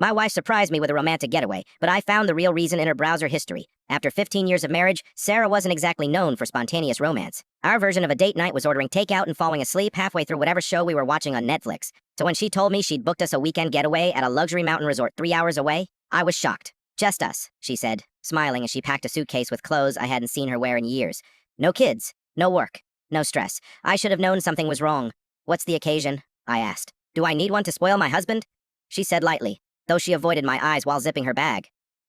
My wife surprised me with a romantic getaway, but I found the real reason in her browser history. After 15 years of marriage, Sarah wasn't exactly known for spontaneous romance. Our version of a date night was ordering takeout and falling asleep halfway through whatever show we were watching on Netflix. So when she told me she'd booked us a weekend getaway at a luxury mountain resort 3 hours away, I was shocked. "Just us," she said, smiling as she packed a suitcase with clothes I hadn't seen her wear in years. "No kids, no work, no stress. I should have known something was wrong." "What's the occasion?" I asked. "Do I need one to spoil my husband?" She said lightly, though she avoided my eyes while zipping her bag.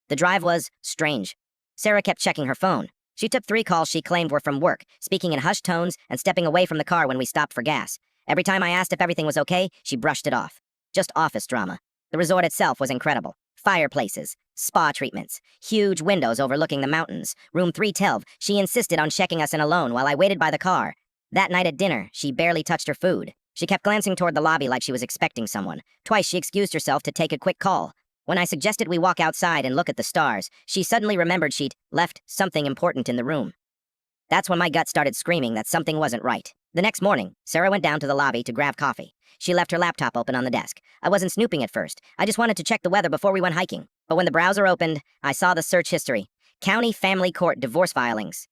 The drive was strange. Sarah kept checking her phone. She took 3 calls she claimed were from work, speaking in hushed tones and stepping away from the car when we stopped for gas. Every time I asked if everything was okay, she brushed it off. Just office drama. The resort itself was incredible. Fireplaces, spa treatments, huge windows overlooking the mountains. Room 312, she insisted on checking us in alone while I waited by the car. That night at dinner, she barely touched her food. She kept glancing toward the lobby like she was expecting someone. Twice she excused herself to take a quick call. When I suggested we walk outside and look at the stars, she suddenly remembered she'd left something important in the room. That's when my gut started screaming that something wasn't right. The next morning, Sarah went down to the lobby to grab coffee. She left her laptop open on the desk. I wasn't snooping at first. I just wanted to check the weather before we went hiking. But when the browser opened, I saw the search history. County Family Court divorce filings.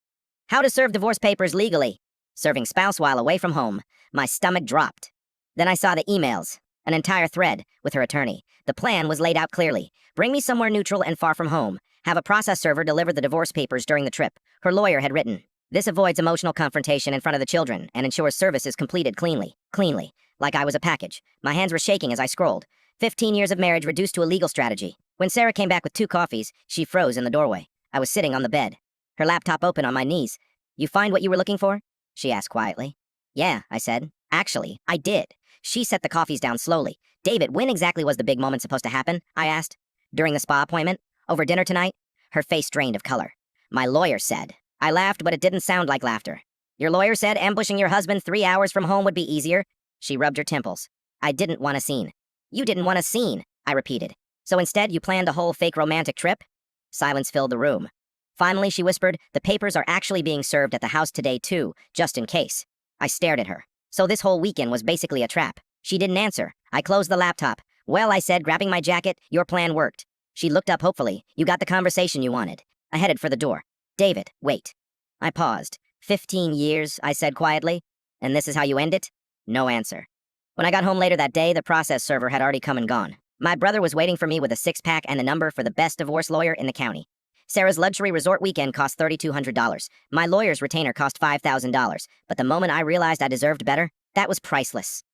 How to serve divorce papers legally. Serving spouse while away from home. My stomach dropped. Then I saw the emails. An entire thread with her attorney. The plan was laid out clearly. Bring me somewhere neutral and far from home. Have a process server deliver the divorce papers during the trip. Her lawyer had written, "This avoids emotional confrontation in front of the children and ensures service is completed cleanly. Cleanly. Like I was a package. My hands were shaking as I scrolled. 15 years of marriage reduced to a legal strategy. When Sarah came back with 2 coffees, she froze in the doorway. I was sitting on the bed. Her laptop open on my knees. "You find what you were looking for?" she asked quietly. "Yeah," I said. "Actually, I did." She set the coffees down slowly. "David, when exactly was the big moment supposed to happen?" I asked. "During the spa appointment? Over dinner tonight?" Her face drained of color. "My lawyer said." I laughed, but it didn't sound like laughter. "Your lawyer said ambushing your husband 3 hours from home would be easier?" She rubbed her temples. "I didn't want a scene." "You didn't want a scene," I repeated. "So instead you planned a whole fake romantic trip?" Silence filled the room. Finally, she whispered, "The papers are actually being served at the house today too, just in case." I stared at her. So this whole weekend was basically a trap. She didn't answer. I closed the laptop. "Well," I said, grabbing my jacket, "your plan worked." She looked up hopefully. "You got the conversation you wanted." I headed for the door. "David, wait." I paused. 15 years, I said quietly. "And this is how you end it?" No answer. When I got home later that day, the process server had already come and gone. My brother was waiting for me with a 6-pack and the number for the best divorce lawyer in the county. Sarah's luxury resort weekend cost $3,200. My lawyer's retainer cost $5,000. But the moment I realized I deserved better, that was priceless.